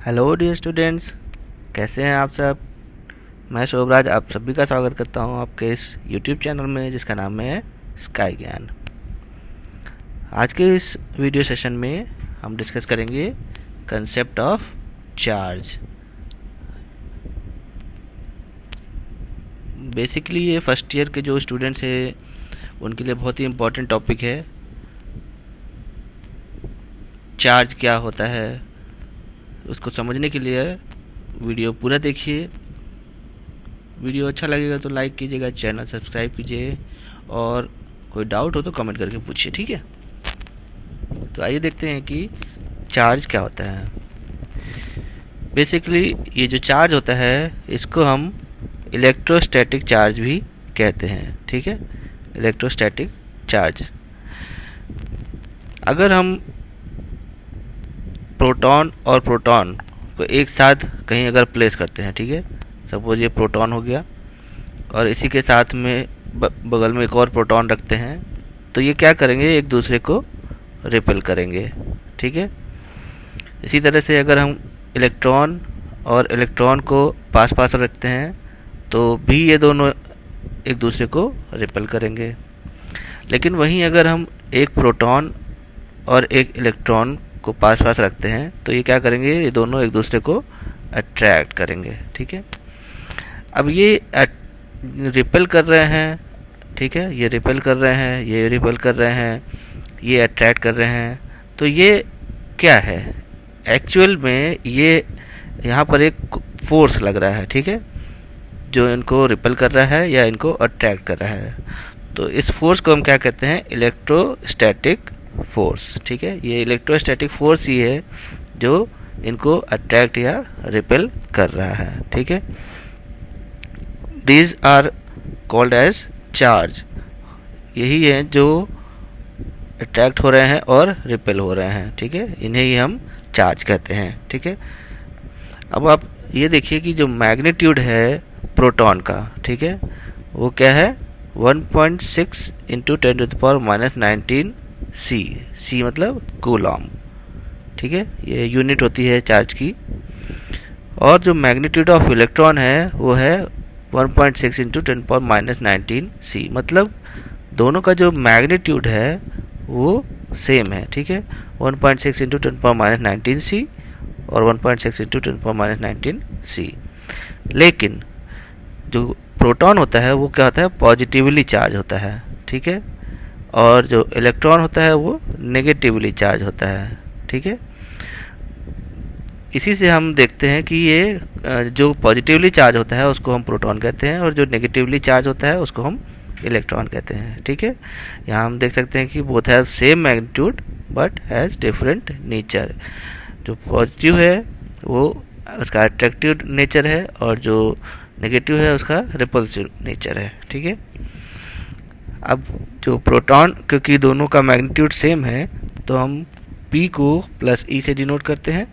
Hello dear students, कैसे हैं आप सब। मैं शोभराज आप सभी का स्वागत करता हूं आपके इस यूट्यूब चैनल में जिसका नाम है स्काई ज्ञान। आज के इस वीडियो सेशन में हम डिस्कस करेंगे कंसेप्ट ऑफ चार्ज। बेसिकली ये फर्स्ट ईयर के जो स्टूडेंट्स हैं उनके लिए बहुत ही इम्पोर्टेंट टॉपिक है। चार्ज क्या होता है उसको समझने के लिए वीडियो पूरा देखिए। वीडियो अच्छा लगेगा तो लाइक कीजिएगा, चैनल सब्सक्राइब कीजिए और कोई डाउट हो तो कमेंट करके पूछिए, ठीक है। तो आइए देखते हैं कि चार्ज क्या होता है। बेसिकली ये जो चार्ज होता है इसको हम इलेक्ट्रोस्टैटिक चार्ज भी कहते हैं, ठीक है। इलेक्ट्रोस्टैटिक चार्ज, अगर हम प्रोटॉन और प्रोटॉन को एक साथ कहीं अगर प्लेस करते हैं, ठीक है। सपोज ये प्रोटॉन हो गया और इसी के साथ में बगल में एक और प्रोटॉन रखते हैं, तो ये क्या करेंगे, एक दूसरे को रिपेल करेंगे, ठीक है। इसी तरह से अगर हम इलेक्ट्रॉन और इलेक्ट्रॉन को पास पास रखते हैं तो भी ये दोनों एक दूसरे को रिपेल करेंगे। लेकिन वहीं अगर हम एक प्रोटॉन और एक इलेक्ट्रॉन को पास पास रखते हैं तो ये क्या करेंगे, ये दोनों एक दूसरे को अट्रैक्ट करेंगे, ठीक है। अब ये रिपेल कर रहे हैं, ठीक है, ये रिपेल कर रहे हैं, ये रिपेल कर रहे हैं, ये अट्रैक्ट कर रहे हैं। तो ये क्या है, एक्चुअल में ये यहाँ पर एक फोर्स लग रहा है, ठीक है, जो इनको रिपेल कर रहा है या इनको अट्रैक्ट कर रहा है। तो इस फोर्स को हम क्या कहते हैं, इलेक्ट्रोस्टैटिक फोर्स, ठीक है। ये इलेक्ट्रोस्टैटिक फोर्स ही है जो इनको अट्रैक्ट या रिपेल कर रहा है, ठीक है। These are called as charge. यही है जो अट्रैक्ट हो रहे हैं और रिपेल हो रहे हैं, ठीक है। इन्हें ही हम चार्ज कहते हैं, ठीक है। अब आप ये देखिए कि जो मैग्नीट्यूड है प्रोटॉन का, ठीक है, वो क्या है 1.6 इंटू 10⁻⁻19 सी मतलब कूलॉम, ठीक है। ये यूनिट होती है चार्ज की। और जो मैग्नीट्यूड ऑफ इलेक्ट्रॉन है वो है 1.6 इंटू 10⁻19 सी, मतलब दोनों का जो मैग्नीट्यूड है वो सेम है, ठीक है। 1.6 इंटू 10⁻19 सी और 1.6 इंटू 10⁻19 सी। लेकिन जो प्रोटॉन होता है वो क्या होता है, पॉजिटिवली चार्ज होता है, ठीक है। और जो इलेक्ट्रॉन होता है वो नेगेटिवली चार्ज होता है, ठीक है। इसी से हम देखते हैं कि ये जो पॉजिटिवली चार्ज होता है उसको हम प्रोटॉन कहते हैं और जो नेगेटिवली चार्ज होता है उसको हम इलेक्ट्रॉन कहते हैं, ठीक है। यहाँ हम देख सकते हैं कि both have same magnitude but has different nature. जो पॉजिटिव है वो उसका अट्रैक्टिव नेचर है और जो नेगेटिव है उसका रिपल्सिव नेचर है, ठीक है। अब जो प्रोटॉन, क्योंकि दोनों का मैग्नीट्यूड सेम है तो हम P को प्लस E से डिनोट करते हैं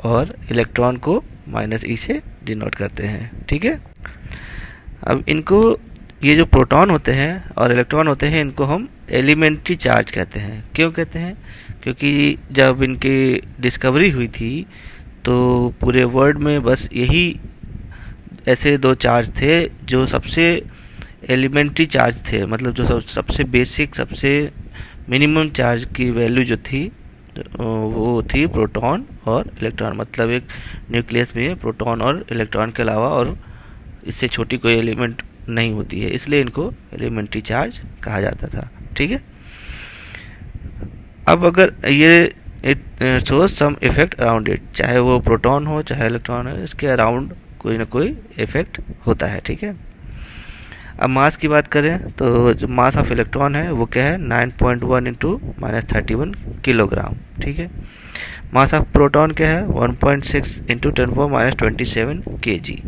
और इलेक्ट्रॉन को माइनस E से डिनोट करते हैं, ठीक है। अब इनको, ये जो प्रोटॉन होते हैं और इलेक्ट्रॉन होते हैं, इनको हम एलिमेंट्री चार्ज कहते हैं। क्यों कहते हैं, क्योंकि जब इनकी डिस्कवरी हुई थी तो पूरे वर्ल्ड में बस यही ऐसे दो चार्ज थे जो सबसे एलिमेंट्री चार्ज थे, मतलब जो सबसे बेसिक, सबसे मिनिमम चार्ज की वैल्यू जो थी वो थी प्रोटॉन और इलेक्ट्रॉन। मतलब एक न्यूक्लियस में प्रोटॉन और इलेक्ट्रॉन के अलावा और इससे छोटी कोई एलिमेंट नहीं होती है, इसलिए इनको एलिमेंट्री चार्ज कहा जाता था, ठीक है। अब अगर ये it shows some effect around it, चाहे वो प्रोटॉन हो चाहे इलेक्ट्रॉन हो, इसके अराउंड कोई ना कोई इफेक्ट होता है, ठीक है। अब मास की बात करें तो जो मास ऑफ इलेक्ट्रॉन है वो क्या है 9.1 इंटू -31 किलोग्राम, ठीक है। मास ऑफ प्रोटॉन क्या है 1.6 इंटू 10⁻27 kg।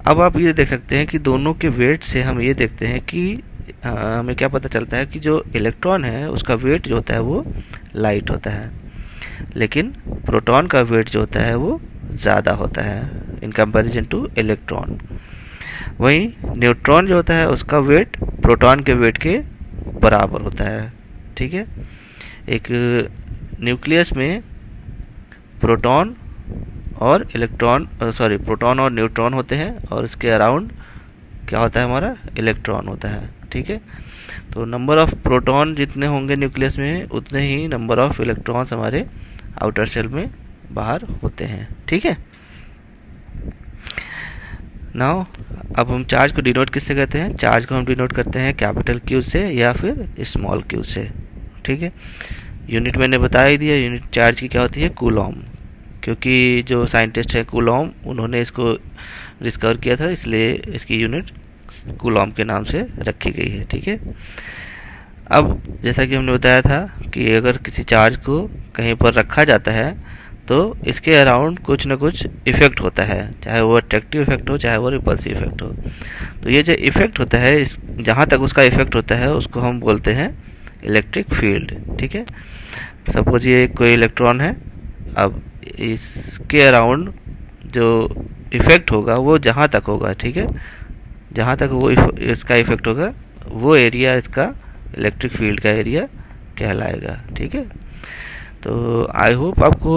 अब आप ये देख सकते हैं कि दोनों के वेट से हम ये देखते हैं कि हमें क्या पता चलता है कि जो इलेक्ट्रॉन है उसका वेट जो होता है वो लाइट होता है, लेकिन प्रोटॉन का वेट जो होता है वो ज़्यादा होता है इन कंपैरिजन टू इलेक्ट्रॉन। वहीं न्यूट्रॉन जो होता है उसका वेट प्रोटॉन के वेट के बराबर होता है, ठीक है। एक न्यूक्लियस में प्रोटॉन और प्रोटॉन और न्यूट्रॉन होते हैं, और इसके अराउंड क्या होता है, हमारा इलेक्ट्रॉन होता है। ठीक है, तो नंबर ऑफ प्रोटॉन जितने होंगे न्यूक्लियस में, उतने ही नंबर ऑफ इलेक्ट्रॉन्स हमारे आउटर शेल में बाहर होते हैं। ठीक है, नाउ अब हम चार्ज को डिनोट किससे करते हैं? चार्ज को हम डिनोट करते हैं कैपिटल क्यू से या फिर स्मॉल क्यू से। ठीक है, यूनिट मैंने बता ही दिया, यूनिट चार्ज की क्या होती है? कूलॉम, क्योंकि जो साइंटिस्ट है कूलॉम, उन्होंने इसको डिस्कवर किया था, इसलिए इसकी यूनिट कूलॉम के नाम से रखी गई है। ठीक है, अब जैसा कि हमने बताया था कि अगर किसी चार्ज को कहीं पर रखा जाता है तो इसके अराउंड कुछ ना कुछ इफ़ेक्ट होता है, चाहे वो अट्रैक्टिव इफेक्ट हो, चाहे वो रिपल्सिव इफेक्ट हो। तो ये जो इफ़ेक्ट होता है, जहाँ तक उसका इफ़ेक्ट होता है उसको हम बोलते हैं इलेक्ट्रिक फील्ड। ठीक है, सपोज ये कोई इलेक्ट्रॉन है, अब इसके अराउंड जो इफ़ेक्ट होगा वो जहाँ तक होगा, ठीक है, जहाँ तक वो इसका इफ़ेक्ट होगा, वो एरिया इसका इलेक्ट्रिक फील्ड का एरिया कहलाएगा। ठीक है, तो आई होप आपको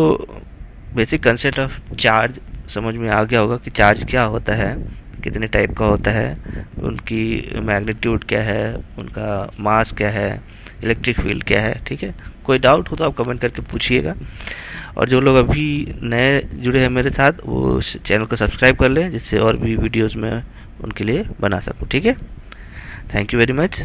बेसिक कंसेप्ट ऑफ चार्ज समझ में आ गया होगा कि चार्ज क्या होता है, कितने टाइप का होता है, उनकी मैग्नीट्यूड क्या है, उनका मास क्या है, इलेक्ट्रिक फील्ड क्या है। ठीक है, कोई डाउट हो तो आप कमेंट करके पूछिएगा, और जो लोग अभी नए जुड़े हैं मेरे साथ, वो चैनल को सब्सक्राइब कर लें, जिससे और भी वीडियोज़ में उनके लिए बना सकूँ। ठीक है, थैंक यू वेरी मच।